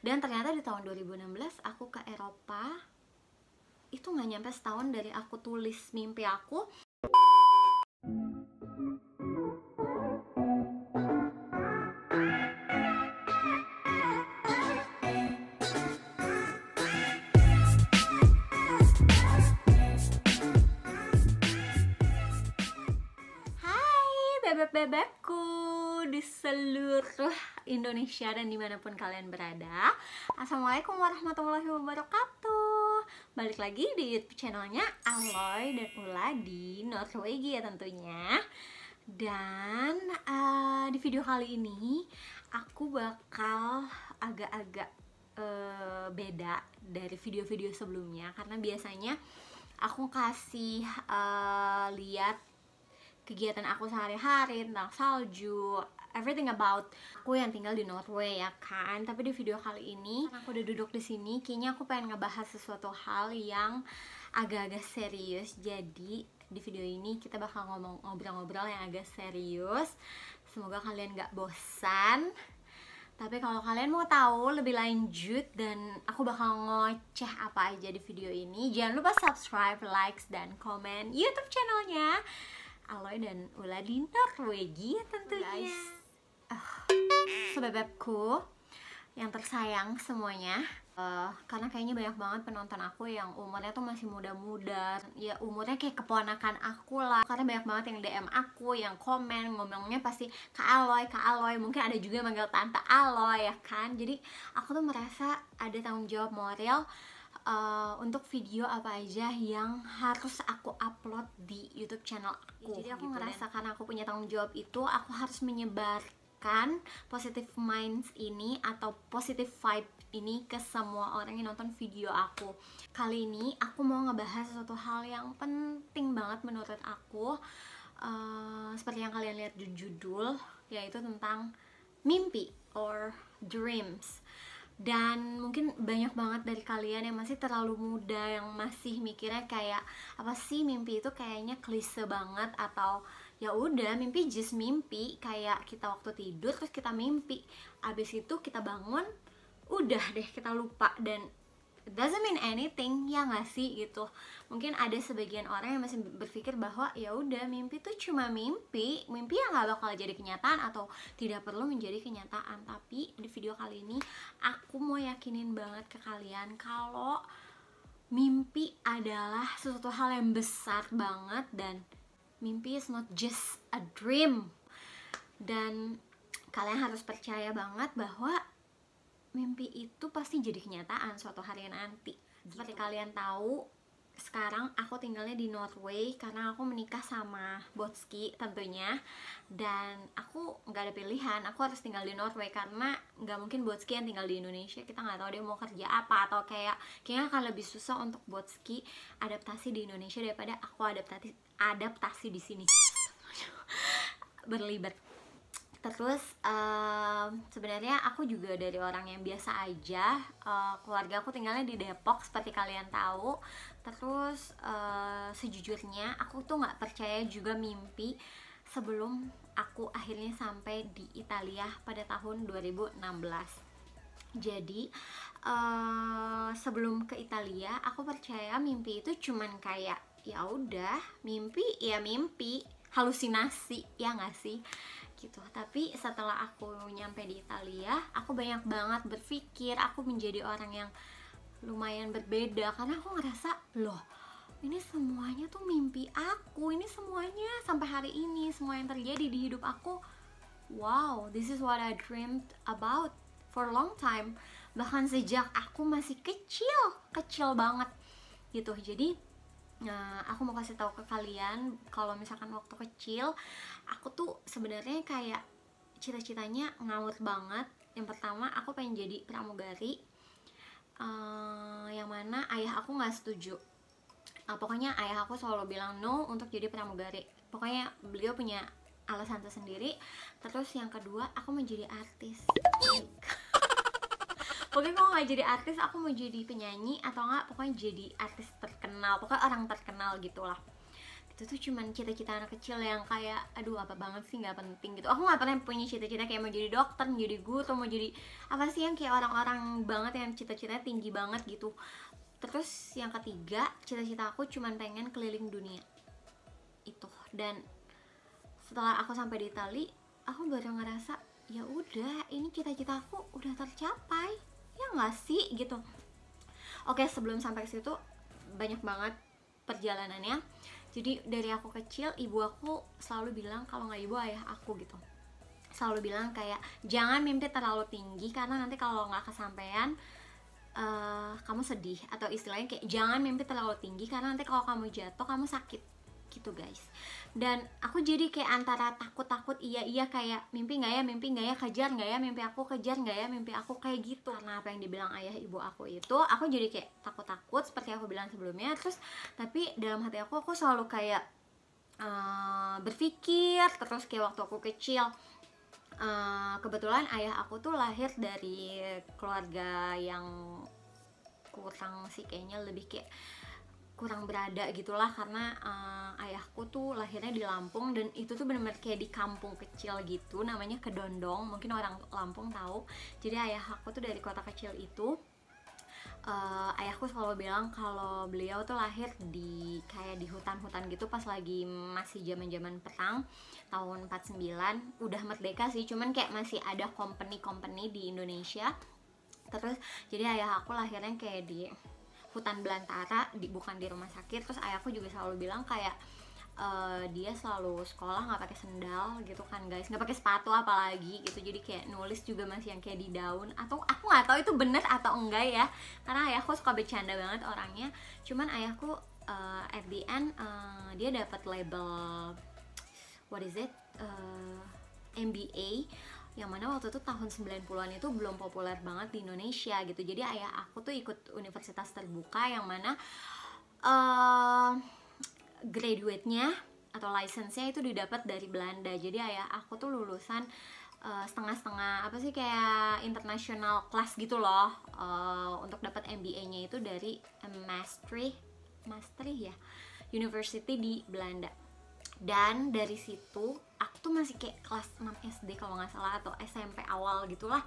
Dan ternyata di tahun 2016 aku ke Eropa, itu nggak nyampe setahun dari aku tulis mimpi aku. Hai bebek-bebekku di seluruh Indonesia dan dimanapun kalian berada. Assalamualaikum warahmatullahi wabarakatuh. Balik lagi di YouTube channelnya Aloy dan Ula di Norwegia tentunya. Dan di video kali ini aku bakal agak-agak beda dari video-video sebelumnya, karena biasanya aku kasih lihat kegiatan aku sehari-hari tentang salju, everything about aku yang tinggal di Norway ya kan. Tapi di video kali ini karena aku udah duduk di sini, kayaknya aku pengen ngebahas sesuatu hal yang agak-agak serius. Jadi di video ini kita bakal ngobrol-ngobrol yang agak serius. Semoga kalian gak bosan. Tapi kalau kalian mau tahu lebih lanjut dan aku bakal ngoceh apa aja di video ini, jangan lupa subscribe, likes, dan komen YouTube channelnya Aloy dan Ula di Norwegia tentunya. Sebebebku yang tersayang semuanya, karena kayaknya banyak banget penonton aku yang umurnya tuh masih muda-muda, ya umurnya kayak keponakan aku lah. Karena banyak banget yang DM aku, yang komen, ngomongnya pasti Kak Aloy, mungkin ada juga yang manggil Tante Aloy ya kan. Jadi aku tuh merasa ada tanggung jawab moral untuk video apa aja yang harus aku upload di YouTube channel aku. Jadi aku ngerasa karena aku punya tanggung jawab itu, aku harus menyebarkan positive minds ini atau positive vibe ini ke semua orang yang nonton video aku. Kali ini aku mau ngebahas sesuatu hal yang penting banget menurut aku, seperti yang kalian lihat di judul, yaitu tentang mimpi or dreams. Dan mungkin banyak banget dari kalian yang masih terlalu muda, yang masih mikirnya kayak apa sih mimpi itu, kayaknya klise banget, atau ya udah mimpi just mimpi, kayak kita waktu tidur terus kita mimpi, abis itu kita bangun udah deh kita lupa dan it doesn't mean anything, ya nggak sih gitu. Mungkin ada sebagian orang yang masih berpikir bahwa ya udah mimpi tuh cuma mimpi yang nggak bakal jadi kenyataan atau tidak perlu menjadi kenyataan. Tapi di video kali ini aku mau yakinin banget ke kalian kalau mimpi adalah sesuatu hal yang besar banget, dan mimpi is not just a dream. Dan kalian harus percaya banget bahwa mimpi itu pasti jadi kenyataan suatu hari nanti. Seperti kalian tahu, sekarang aku tinggalnya di Norway karena aku menikah sama Botski tentunya. Dan aku nggak ada pilihan, aku harus tinggal di Norway karena nggak mungkin Botski yang tinggal di Indonesia. Kita nggak tahu dia mau kerja apa, atau kayaknya akan lebih susah untuk Botski adaptasi di Indonesia daripada aku adaptasi di sini. Berlibat. Terus sebenarnya aku juga dari orang yang biasa aja. Keluarga aku tinggalnya di Depok seperti kalian tahu. Terus sejujurnya aku tuh nggak percaya juga mimpi sebelum aku akhirnya sampai di Italia pada tahun 2016. Jadi sebelum ke Italia aku percaya mimpi itu cuman kayak ya udah mimpi, ya mimpi, halusinasi, ya nggak sih gitu. Tapi setelah aku nyampe di Italia, aku banyak banget berpikir, aku menjadi orang yang lumayan berbeda karena aku ngerasa loh, ini semuanya tuh mimpi aku, ini semuanya sampai hari ini, semua yang terjadi di hidup aku, wow, this is what I dreamed about for a long time, bahkan sejak aku masih kecil banget gitu. Jadi aku mau kasih tahu ke kalian kalau misalkan waktu kecil aku tuh sebenarnya kayak cita-citanya ngawur banget. Yang pertama aku pengen jadi pramugari, yang mana ayah aku nggak setuju. Pokoknya ayah aku selalu bilang no untuk jadi pramugari. Pokoknya beliau punya alasan tersendiri. Terus yang kedua aku mau jadi artis. Pokoknya kalau nggak jadi artis, aku mau jadi penyanyi, atau nggak pokoknya jadi artis terkenal, pokoknya orang terkenal gitulah gitu. itu tuh cuman cita-cita anak kecil yang kayak aduh apa banget sih, nggak penting gitu. Aku nggak pernah punya cita-cita kayak mau jadi dokter, mau jadi guru, atau mau jadi apa sih yang kayak orang-orang banget yang cita-citanya tinggi banget gitu. Terus yang ketiga, cita-cita aku cuman pengen keliling dunia itu. Dan setelah aku sampai di Itali, aku baru ngerasa ya udah, ini cita-cita aku udah tercapai, ya nggak sih gitu. Oke, sebelum sampai ke situ banyak banget perjalanannya. Jadi dari aku kecil, ibu aku selalu bilang, kalau nggak ibu, ayah aku gitu, selalu bilang kayak jangan mimpi terlalu tinggi karena nanti kalau nggak kesampaian kamu sedih. Atau istilahnya kayak jangan mimpi terlalu tinggi karena nanti kalau kamu jatuh kamu sakit gitu guys. Dan aku jadi kayak antara takut iya kayak mimpi nggak ya, kejar nggak ya mimpi aku, kejar nggak ya mimpi aku, kayak gitu. Karena apa yang dibilang ayah ibu aku itu, aku jadi kayak takut seperti aku bilang sebelumnya. Terus tapi dalam hati aku selalu kayak berpikir terus kayak waktu aku kecil, kebetulan ayah aku tuh lahir dari keluarga yang kurang sih, kayaknya lebih kayak kurang berada gitulah. Karena ayahku tuh lahirnya di Lampung, dan itu tuh bener-bener kayak di kampung kecil gitu, namanya Kedondong, mungkin orang Lampung tahu. Jadi ayah aku tuh dari kota kecil itu. Ayahku selalu bilang kalau beliau tuh lahir di kayak di hutan-hutan gitu pas lagi masih zaman-zaman perang tahun 49, udah merdeka sih, cuman kayak masih ada company di Indonesia. Terus jadi ayah aku lahirnya kayak di hutan belantara, bukan di rumah sakit. Terus ayahku juga selalu bilang kayak dia selalu sekolah nggak pakai sendal gitu kan guys, nggak pakai sepatu apalagi gitu. Jadi kayak nulis juga masih yang kayak di daun, atau aku nggak tahu itu bener atau enggak ya, karena ayahku suka bercanda banget orangnya. Cuman ayahku at the end dia dapat label what is it, MBA, yang mana waktu itu tahun 90-an itu belum populer banget di Indonesia gitu. Jadi ayah aku tuh ikut universitas terbuka yang mana graduate-nya atau license-nya itu didapat dari Belanda. Jadi ayah aku tuh lulusan setengah-setengah apa sih, kayak international class gitu loh. Untuk dapat MBA-nya itu dari Maastricht ya, University di Belanda. Dan dari situ aku tuh masih kayak kelas 6 SD kalau nggak salah, atau SMP awal gitulah.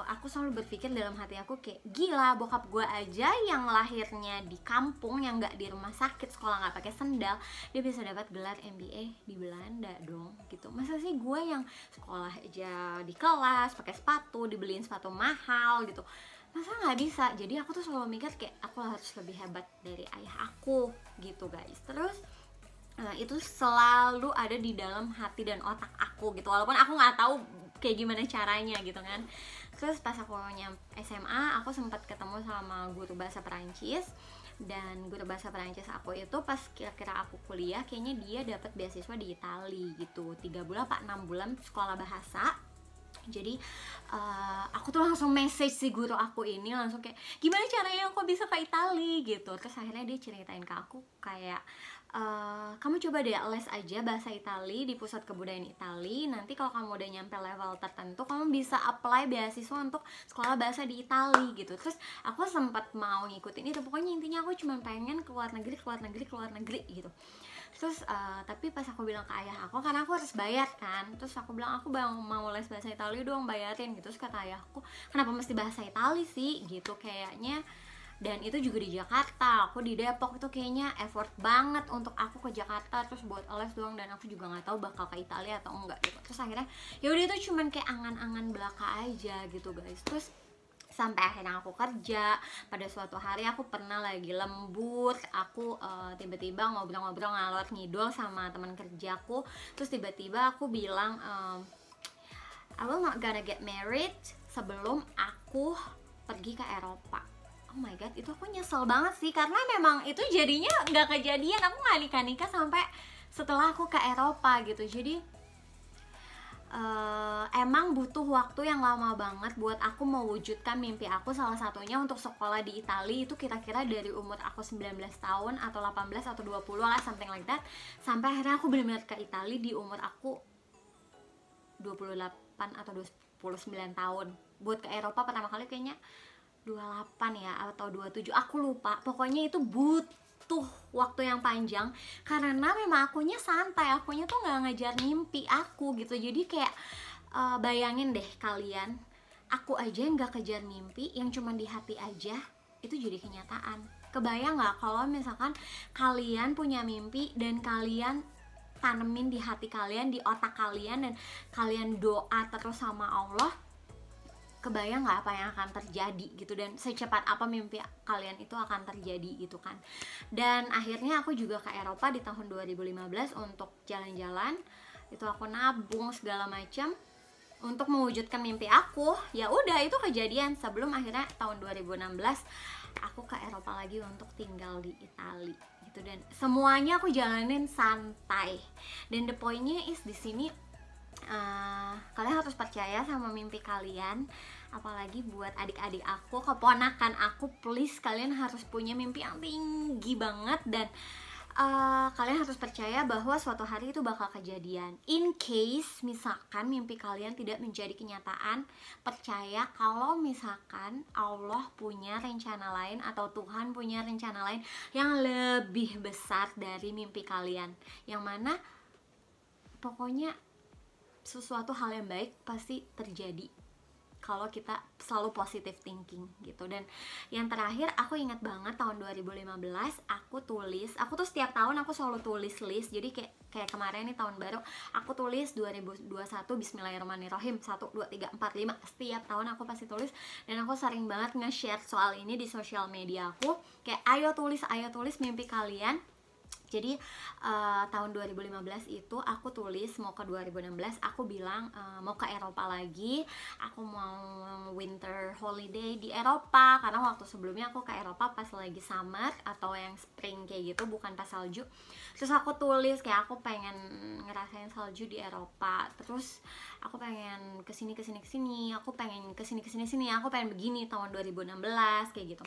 Aku selalu berpikir dalam hati aku kayak gila, bokap gue aja yang lahirnya di kampung, yang nggak di rumah sakit, sekolah nggak pakai sendal, dia bisa dapat gelar MBA di Belanda dong gitu. Masa sih gue yang sekolah aja di kelas pakai sepatu, dibeliin sepatu mahal gitu, masa nggak bisa? Jadi aku tuh selalu mikir kayak aku harus lebih hebat dari ayah aku gitu guys. Terus itu selalu ada di dalam hati dan otak aku gitu, walaupun aku nggak tahu kayak gimana caranya gitu kan. Terus pas aku SMA, aku sempat ketemu sama guru bahasa Perancis. Dan guru bahasa Perancis aku itu pas kira-kira aku kuliah, kayaknya dia dapat beasiswa di Itali gitu, 3 bulan apa 6 bulan sekolah bahasa. Jadi aku tuh langsung message si guru aku ini, langsung kayak gimana caranya aku bisa ke Itali gitu. Terus akhirnya dia ceritain ke aku kayak kamu coba deh les aja bahasa Itali di pusat kebudayaan Itali. Nanti kalau kamu udah nyampe level tertentu, kamu bisa apply beasiswa untuk sekolah bahasa di Itali gitu. Terus aku sempat mau ngikutin itu. Pokoknya intinya aku cuma pengen keluar negeri gitu. Terus tapi pas aku bilang ke ayah aku, karena aku harus bayar kan, terus aku bilang aku mau les bahasa Itali dong, bayarin gitu. Terus kata ayahku, kenapa mesti bahasa Itali sih gitu, kayaknya. Dan itu juga di Jakarta, aku di Depok, itu kayaknya effort banget untuk aku ke Jakarta terus buat les doang, dan aku juga nggak tahu bakal ke Italia atau enggak gitu. Terus akhirnya ya udah, itu cuman kayak angan-angan belaka aja gitu guys. Terus sampai akhirnya aku kerja. Pada suatu hari aku pernah lagi lembur, aku tiba-tiba ngobrol-ngobrol ngalor ngidul sama teman kerjaku. Terus tiba-tiba aku bilang I will not gonna get married sebelum aku pergi ke Eropa. Oh my god, itu aku nyesel banget sih, karena memang itu jadinya nggak kejadian. Aku nggak nikah-nikah sampai setelah aku ke Eropa gitu. Jadi emang butuh waktu yang lama banget buat aku mewujudkan mimpi aku. Salah satunya untuk sekolah di Itali, itu kira-kira dari umur aku 19 tahun atau 18 atau 20 lah, something like that, sampai akhirnya aku benar-benar ke Itali di umur aku 28 atau 29 tahun. Buat ke Eropa pertama kali kayaknya 28 ya atau 27, aku lupa. Pokoknya itu butuh waktu yang panjang karena memang akunya santai, akunya tuh nggak ngejar mimpi aku gitu. Jadi kayak bayangin deh kalian, aku aja nggak kejar mimpi yang cuma di hati aja, itu jadi kenyataan. Kebayang nggak kalau misalkan kalian punya mimpi dan kalian tanemin di hati kalian, di otak kalian, dan kalian doa terus sama Allah, kebayang nggak apa yang akan terjadi gitu, dan secepat apa mimpi kalian itu akan terjadi gitu kan. Dan akhirnya aku juga ke Eropa di tahun 2015 untuk jalan-jalan. Itu aku nabung segala macam untuk mewujudkan mimpi aku. Ya udah, itu kejadian sebelum akhirnya tahun 2016 aku ke Eropa lagi untuk tinggal di Italia gitu. Dan semuanya aku jalanin santai. Dan the pointnya is di sini, kalian harus percaya sama mimpi kalian. Apalagi buat adik-adik aku, keponakan aku, please kalian harus punya mimpi yang tinggi banget. Dan kalian harus percaya bahwa suatu hari itu bakal kejadian. In case misalkan mimpi kalian tidak menjadi kenyataan, percaya kalau misalkan Allah punya rencana lain atau Tuhan punya rencana lain yang lebih besar dari mimpi kalian, yang mana pokoknya sesuatu hal yang baik pasti terjadi kalau kita selalu positive thinking gitu. Dan yang terakhir, aku ingat banget tahun 2015 aku tuh setiap tahun aku selalu tulis list. Jadi kayak kemarin nih tahun baru, aku tulis 2021 Bismillahirrahmanirrahim 1, 2, 3, 4, 5. Setiap tahun aku pasti tulis, dan aku sering banget nge-share soal ini di sosial media aku, kayak ayo tulis mimpi kalian. Jadi tahun 2015 itu aku tulis mau ke 2016, aku bilang mau ke Eropa lagi, aku mau winter holiday di Eropa, karena waktu sebelumnya aku ke Eropa pas lagi summer atau yang spring kayak gitu, bukan pas salju. Terus aku tulis kayak aku pengen ngerasain salju di Eropa, terus aku pengen kesini, aku pengen kesini, aku pengen begini tahun 2016 kayak gitu.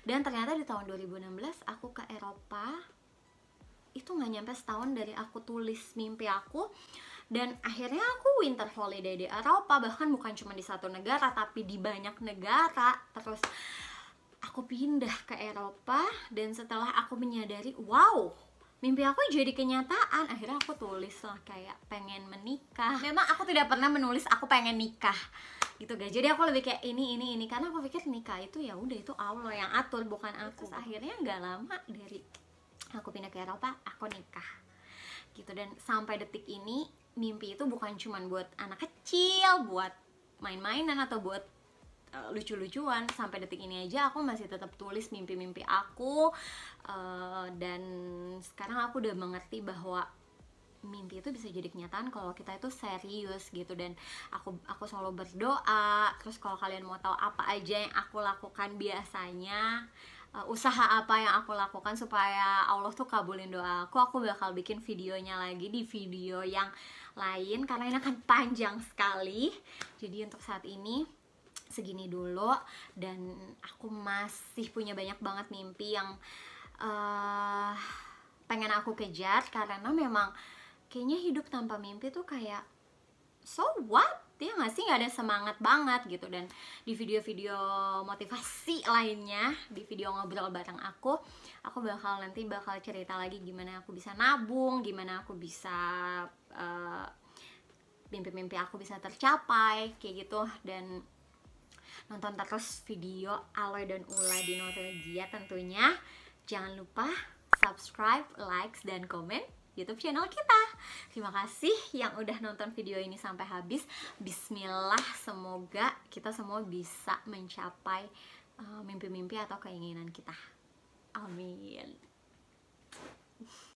Dan ternyata di tahun 2016 aku ke Eropa itu nggak nyampe setahun dari aku tulis mimpi aku, dan akhirnya aku winter holiday di Eropa, bahkan bukan cuma di satu negara tapi di banyak negara. Terus aku pindah ke Eropa, dan setelah aku menyadari wow, mimpi aku jadi kenyataan, akhirnya aku tulis lah kayak pengen menikah. Memang aku tidak pernah menulis aku pengen nikah gitu guys, jadi aku lebih kayak ini karena aku pikir nikah itu ya udah, itu Allah yang atur, bukan aku. Terus akhirnya nggak lama dari aku pindah ke Eropa, aku nikah gitu. Dan sampai detik ini mimpi itu bukan cuman buat anak kecil, buat main-mainan atau buat lucu-lucuan. Sampai detik ini aja aku masih tetap tulis mimpi-mimpi aku, dan sekarang aku udah mengerti bahwa mimpi itu bisa jadi kenyataan kalau kita itu serius gitu. Dan aku selalu berdoa. Terus kalau kalian mau tahu apa aja yang aku lakukan biasanya, usaha apa yang aku lakukan supaya Allah tuh kabulin doa aku bakal bikin videonya lagi di video yang lain karena ini akan panjang sekali. Jadi untuk saat ini segini dulu, dan aku masih punya banyak banget mimpi yang pengen aku kejar, karena memang kayaknya hidup tanpa mimpi tuh kayak so what? Ya nggak sih, nggak ada semangat banget gitu. Dan di video-video motivasi lainnya, di video ngobrol bareng aku bakal cerita lagi gimana aku bisa nabung, gimana aku bisa mimpi-mimpi aku bisa tercapai kayak gitu. Dan nonton terus video Aloy dan Ula di Norwegia tentunya. Jangan lupa subscribe, likes, dan komen YouTube channel kita. Terima kasih yang udah nonton video ini sampai habis. Bismillah, semoga kita semua bisa mencapai mimpi-mimpi atau keinginan kita. Amin.